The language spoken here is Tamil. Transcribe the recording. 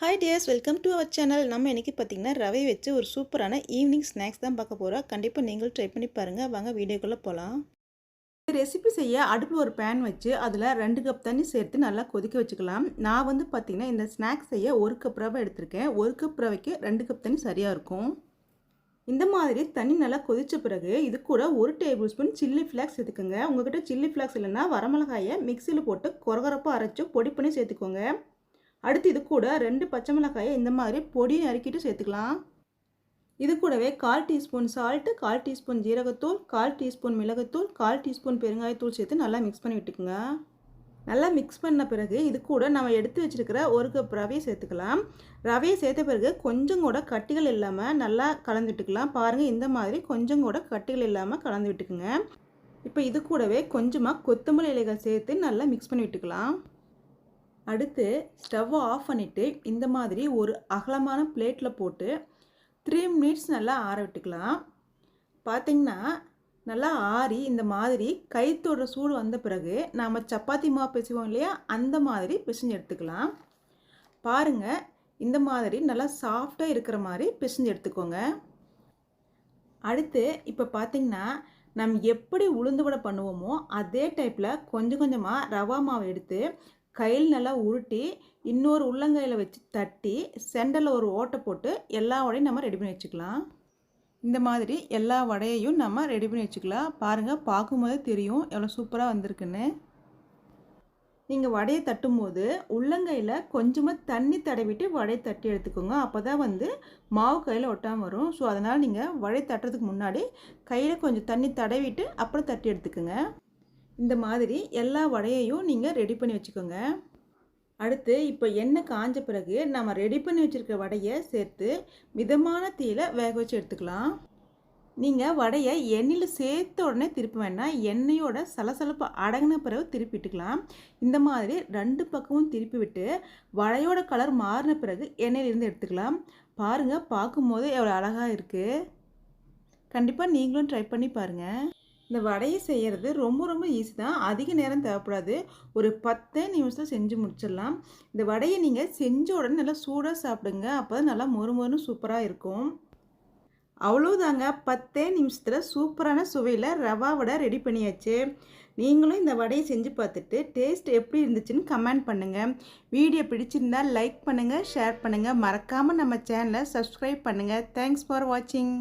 Hi dears, welcome to our channel. நம்ம இன்றைக்கி பார்த்திங்கன்னா ரவை வச்சு ஒரு சூப்பரான ஈவினிங் ஸ்நாக்ஸ் தான் பார்க்க போகிறோம். கண்டிப்பாக நீங்களும் ட்ரை பண்ணி பாருங்கள். வாங்க வீடியோக்குள்ளே போகலாம். ரெசிபி செய்ய அடுப்பில் ஒரு பேன் வச்சு அதில் 2 கப் தண்ணி சேர்த்து நல்லா கொதிக்க வச்சுக்கலாம். நான் வந்து பார்த்திங்கன்னா இந்த ஸ்நாக்ஸ் செய்ய 1 கப் ரவை எடுத்திருக்கேன். 1 கப் ரவைக்கு 2 கப் தண்ணி சரியாக இருக்கும். இந்த மாதிரி தண்ணி நல்லா கொதித்த பிறகு இது கூட 1 டேபிள் ஸ்பூன் சில்லி ஃப்ளாக்ஸ் சேர்த்துக்கோங்க. உங்கள்கிட்ட சில்லி ஃப்ளாக்ஸ் இல்லைன்னா வரமிளகாயை மிக்சியில் போட்டு கொரகொரப்பாக அரைச்சி பொடி பண்ணி சேர்த்துக்கோங்க. அடுத்து இது கூட 2 பச்சை மிளகாயை இந்த மாதிரி பொடி நறுக்கிட்டு சேர்த்துக்கலாம். இது கூடவே 1/4 டீஸ்பூன் சால்ட்டு, 1/4 டீஸ்பூன் ஜீரகத்தூள், 1/4 டீஸ்பூன் மிளகுத்தூள், 1/4 டீஸ்பூன் பெருங்காயத்தூள் சேர்த்து நல்லா மிக்ஸ் பண்ணி விட்டுக்குங்க. நல்லா மிக்ஸ் பண்ண பிறகு இது கூட நம்ம எடுத்து வச்சுருக்கிற 1 கப் ரவையை சேர்த்துக்கலாம். ரவையை சேர்த்த பிறகு கொஞ்சம் கூட கட்டிகள் இல்லாமல் நல்லா கலந்து விட்டுக்கலாம். பாருங்கள், இந்த மாதிரி கொஞ்சம் கூட கட்டிகள் இல்லாமல் கலந்து விட்டுக்குங்க. இப்போ இது கூடவே கொஞ்சமாக கொத்தமல்லி இலைகள் சேர்த்து நல்லா மிக்ஸ் பண்ணி விட்டுக்கலாம். அடுத்து ஸ்டவ்வை ஆஃப் பண்ணிவிட்டு இந்த மாதிரி ஒரு அகலமான பிளேட்டில் போட்டு 3 மினிட்ஸ் நல்லா ஆற விட்டுக்கலாம். பார்த்திங்கன்னா நல்லா ஆறி இந்த மாதிரி கைத்தோட சூடு வந்த பிறகு நாம் சப்பாத்தி மாவு பிசைவோம் இல்லையா, அந்த மாதிரி பிசைஞ்சு எடுத்துக்கலாம். பாருங்கள், இந்த மாதிரி நல்லா சாஃப்டாக இருக்கிற மாதிரி பிசைஞ்சு எடுத்துக்கோங்க. அடுத்து இப்போ பார்த்திங்கன்னா நம்ம எப்படி உளுந்து வடை பண்ணுவோமோ அதே டைப்பில் கொஞ்சம் கொஞ்சமாக ரவா மாவை எடுத்து கையில் நல்லா உருட்டி இன்னொரு உள்ளங்கையில் வச்சு தட்டி சென்டரில் ஒரு ஓட்டை போட்டு எல்லா வடையும் நம்ம ரெடி பண்ணி வச்சுக்கலாம். இந்த மாதிரி எல்லா வடையையும் நம்ம ரெடி பண்ணி வச்சுக்கலாம். பாருங்கள், பார்க்கும்போதே தெரியும் எவ்வளோ சூப்பராக வந்திருக்குன்னு. நீங்கள் வடையை தட்டும்போது உள்ளங்கையில் கொஞ்சமாக தண்ணி தடவிட்டு வடையை தட்டி எடுத்துக்கோங்க. அப்போ தான் வந்து மாவு கையில் ஒட்டாமல் வரும். ஸோ அதனால் நீங்கள் வடை தட்டுறதுக்கு முன்னாடி கையில் கொஞ்சம் தண்ணி தடவிட்டு அப்புறம் தட்டி எடுத்துக்கோங்க. இந்த மாதிரி எல்லா வடையையும் நீங்கள் ரெடி பண்ணி வச்சுக்கோங்க. அடுத்து இப்போ எண்ணெய் காஞ்ச பிறகு நம்ம ரெடி பண்ணி வச்சுருக்க வடையை சேர்த்து மிதமான தீயில வேக வச்சு எடுத்துக்கலாம். நீங்கள் வடையை எண்ணெயில் சேர்த்த உடனே திருப்ப வேண்டாம். எண்ணெயோட சலசலப்பு அடங்கின பிறகு திருப்பிட்டுக்கலாம். இந்த மாதிரி 2 பக்கமும் திருப்பி விட்டு வடையோட கலர் மாறின பிறகு எண்ணெயிலிருந்து எடுத்துக்கலாம். பாருங்கள், பார்க்கும்போது எவ்வளோ அழகாக இருக்குது. கண்டிப்பாக நீங்களும் ட்ரை பண்ணி பாருங்கள். இந்த வடையை செய்கிறது ரொம்ப ஈஸி தான். அதிக நேரம் தேவைப்படாது. ஒரு 10 நிமிஷத்தில் செஞ்சு முடிச்சிடலாம். இந்த வடையை நீங்கள் செஞ்ச உடனே நல்லா சூடாக சாப்பிடுங்க. அப்போ தான் நல்லா மொறுமொறுன்னு சூப்பராக இருக்கும். அவ்வளோதாங்க, 10 நிமிஷத்தில் சூப்பரான சுவையில் ரவா வடை ரெடி பண்ணியாச்சு. நீங்களும் இந்த வடையை செஞ்சு பார்த்துட்டு டேஸ்ட் எப்படி இருந்துச்சுன்னு கமெண்ட் பண்ணுங்கள். வீடியோ பிடிச்சிருந்தால் லைக் பண்ணுங்கள், ஷேர் பண்ணுங்கள். மறக்காமல் நம்ம சேனலை சப்ஸ்கிரைப் பண்ணுங்கள். தேங்க்ஸ் ஃபார் வாட்சிங்.